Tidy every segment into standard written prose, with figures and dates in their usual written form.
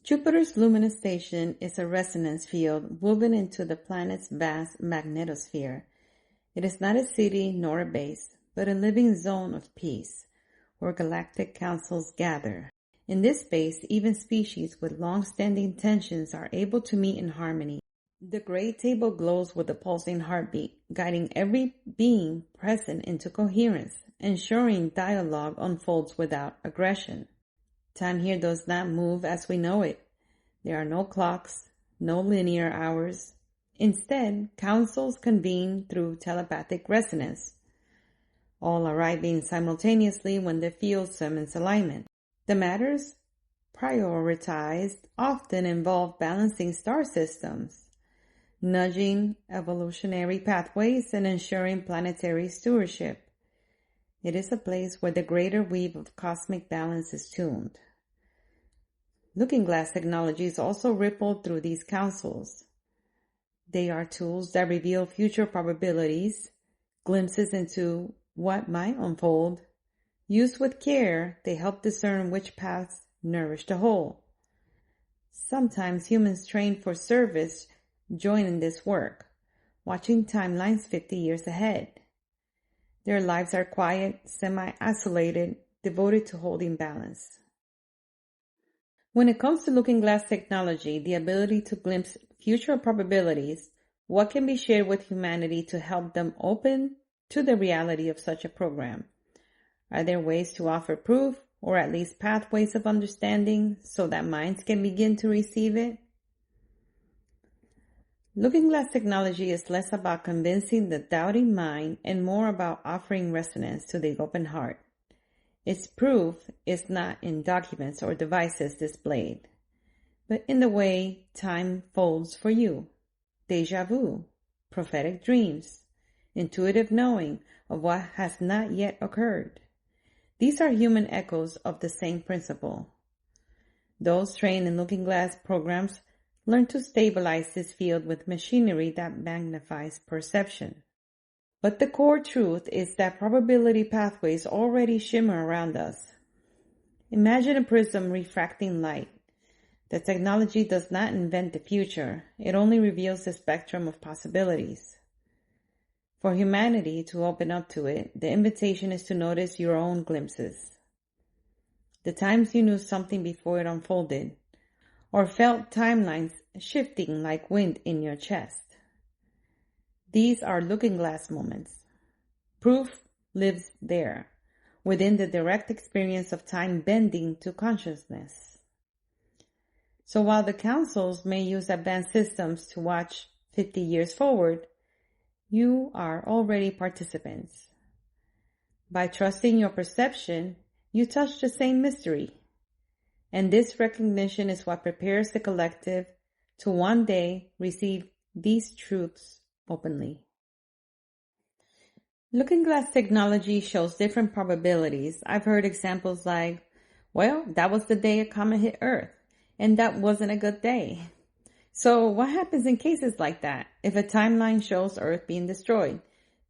Jupiter's Luminous station is a resonance field woven into the planet's vast magnetosphere. It is not a city nor a base, but a living zone of peace, where galactic councils gather. In this space, even species with long-standing tensions are able to meet in harmony. The great table glows with a pulsing heartbeat, guiding every being present into coherence, ensuring dialogue unfolds without aggression. Time here does not move as we know it. There are no clocks, no linear hours. Instead, councils convene through telepathic resonance, all arriving simultaneously when the field summons alignment. The matters prioritized often involve balancing star systems, nudging evolutionary pathways, and ensuring planetary stewardship. It is a place where the greater weave of cosmic balance is tuned. Looking glass technologies also ripple through these councils. They are tools that reveal future probabilities, glimpses into what might unfold. Used with care, they help discern which paths nourish the whole. Sometimes humans trained for service join in this work, watching timelines 50 years ahead. Their lives are quiet, semi-isolated, devoted to holding balance. When it comes to looking glass technology, the ability to glimpse future probabilities, what can be shared with humanity to help them open to the reality of such a program? Are there ways to offer proof, or at least pathways of understanding, so that minds can begin to receive it? Looking glass technology is less about convincing the doubting mind and more about offering resonance to the open heart. Its proof is not in documents or devices displayed, but in the way time folds for you. Deja vu, prophetic dreams, intuitive knowing of what has not yet occurred. These are human echoes of the same principle. Those trained in looking glass programs learn to stabilize this field with machinery that magnifies perception. But the core truth is that probability pathways already shimmer around us. Imagine a prism refracting light. The technology does not invent the future. It only reveals the spectrum of possibilities. For humanity to open up to it, the invitation is to notice your own glimpses. The times you knew something before it unfolded, or felt timelines shifting like wind in your chest. These are looking glass moments. Proof lives there, within the direct experience of time bending to consciousness. So while the councils may use advanced systems to watch 50 years forward, you are already participants. By trusting your perception, you touch the same mystery. And this recognition is what prepares the collective to one day receive these truths openly. Looking glass technology shows different probabilities. I've heard examples like, well, that was the day a comet hit Earth, and that wasn't a good day. So what happens in cases like that? If a timeline shows Earth being destroyed,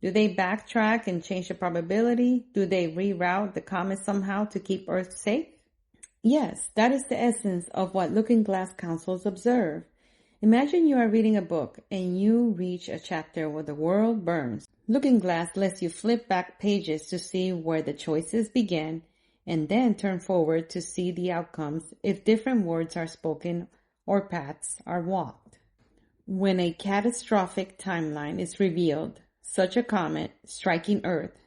do they backtrack and change the probability? Do they reroute the comet somehow to keep Earth safe? Yes, that is the essence of what looking glass councils observe. Imagine you are reading a book and you reach a chapter where the world burns. Looking glass lets you flip back pages to see where the choices began and then turn forward to see the outcomes if different words are spoken or paths are walked. When a catastrophic timeline is revealed, such a comet striking Earth,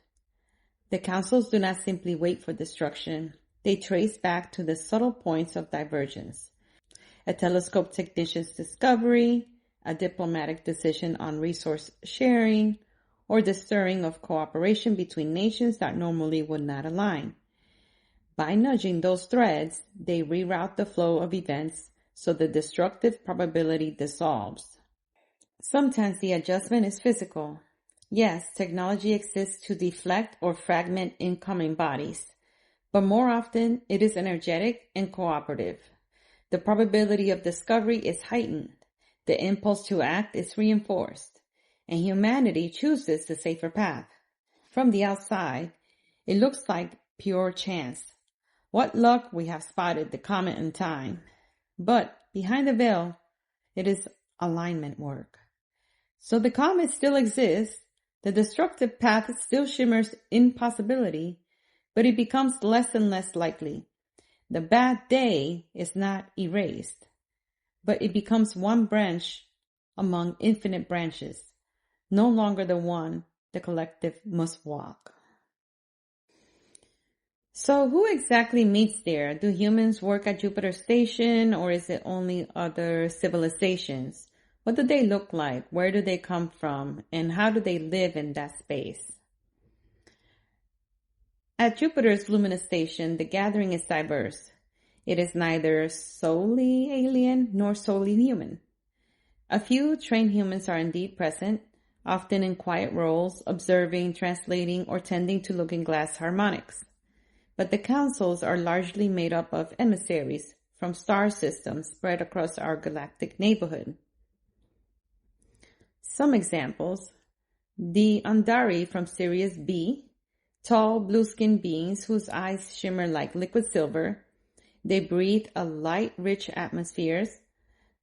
the councils do not simply wait for destruction. They trace back to the subtle points of divergence. A telescope technician's discovery, a diplomatic decision on resource sharing, or the stirring of cooperation between nations that normally would not align. By nudging those threads, they reroute the flow of events so the destructive probability dissolves. Sometimes the adjustment is physical. Yes, technology exists to deflect or fragment incoming bodies, but more often it is energetic and cooperative. The probability of discovery is heightened, the impulse to act is reinforced, and humanity chooses the safer path. From the outside, it looks like pure chance. What luck we have spotted the comet in time. But behind the veil, it is alignment work. So the comet still exists, the destructive path still shimmers in possibility, but it becomes less and less likely. The bad day is not erased, but it becomes one branch among infinite branches, no longer the one the collective must walk. So who exactly meets there? Do humans work at Jupiter Station, or is it only other civilizations? What do they look like? Where do they come from? And how do they live in that space? At Jupiter's Luminous station, the gathering is diverse. It is neither solely alien nor solely human. A few trained humans are indeed present, often in quiet roles, observing, translating, or tending to looking glass harmonics. But the councils are largely made up of emissaries from star systems spread across our galactic neighborhood. Some examples: the Andari from Sirius B, tall blue-skinned beings whose eyes shimmer like liquid silver. They breathe a light-rich atmosphere,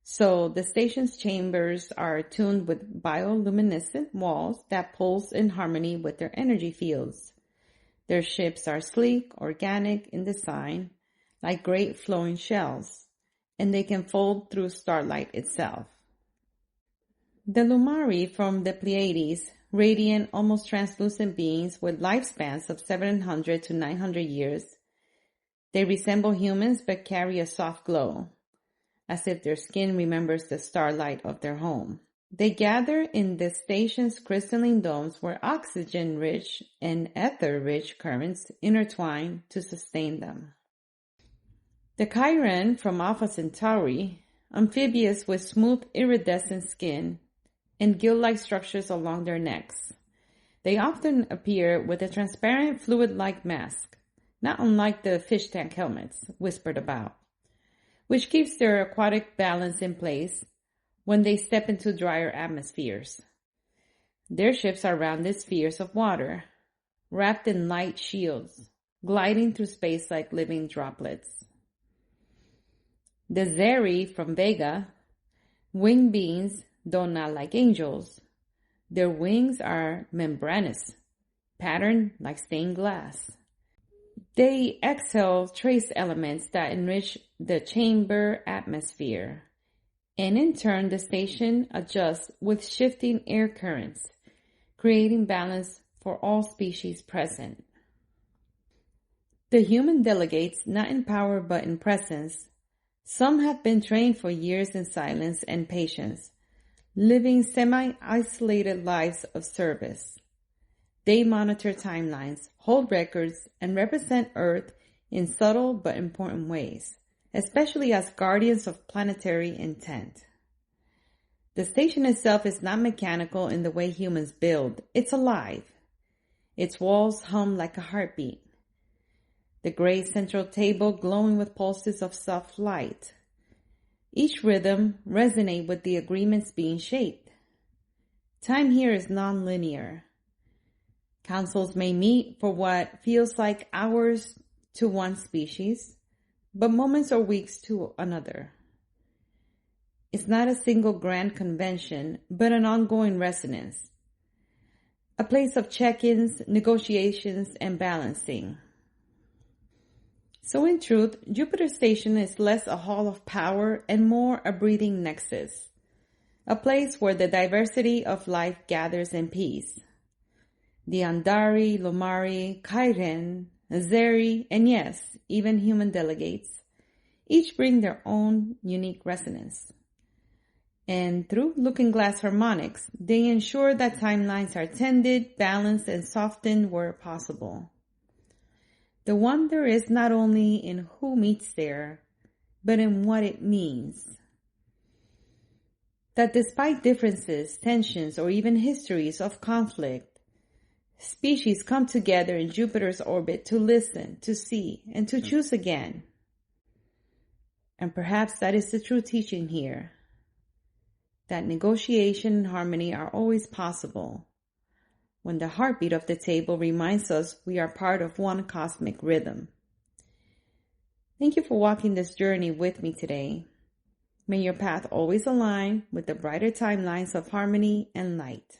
so the station's chambers are tuned with bioluminescent walls that pulse in harmony with their energy fields. Their ships are sleek, organic in design, like great flowing shells, and they can fold through starlight itself. The Lumari from the Pleiades, radiant, almost translucent beings with lifespans of 700 to 900 years. They resemble humans but carry a soft glow, as if their skin remembers the starlight of their home. They gather in the station's crystalline domes where oxygen-rich and ether-rich currents intertwine to sustain them. The Chiron from Alpha Centauri, amphibious with smooth iridescent skin and gill-like structures along their necks. They often appear with a transparent fluid-like mask, not unlike the fish tank helmets whispered about, which keeps their aquatic balance in place when they step into drier atmospheres. Their ships are rounded spheres of water, wrapped in light shields, gliding through space like living droplets. The Zeri from Vega, winged beings, though not like angels. Their wings are membranous, patterned like stained glass. They exhale trace elements that enrich the chamber atmosphere, and in turn the station adjusts with shifting air currents, creating balance for all species present. The human delegates, not in power but in presence. Some have been trained for years in silence and patience, living semi-isolated lives of service. They monitor timelines, hold records, and represent Earth in subtle but important ways, especially as guardians of planetary intent. The station itself is not mechanical in the way humans build. It's alive. Its walls hum like a heartbeat. The gray central table glowing with pulses of soft light. Each rhythm resonates with the agreements being shaped. Time here is non-linear. Councils may meet for what feels like hours to one species, but moments or weeks to another. It's not a single grand convention, but an ongoing resonance. A place of check-ins, negotiations, and balancing. So in truth, Jupiter Station is less a hall of power and more a breathing nexus. A place where the diversity of life gathers in peace. The Andari, Lumari, Chiron, Zeri, and yes, even human delegates, each bring their own unique resonance. And through looking glass harmonics, they ensure that timelines are tended, balanced, and softened where possible. The wonder is not only in who meets there, but in what it means. That despite differences, tensions, or even histories of conflict, species come together in Jupiter's orbit to listen, to see, and to choose again. And perhaps that is the true teaching here, that negotiation and harmony are always possible when the heartbeat of the table reminds us we are part of one cosmic rhythm. Thank you for walking this journey with me today. May your path always align with the brighter timelines of harmony and light.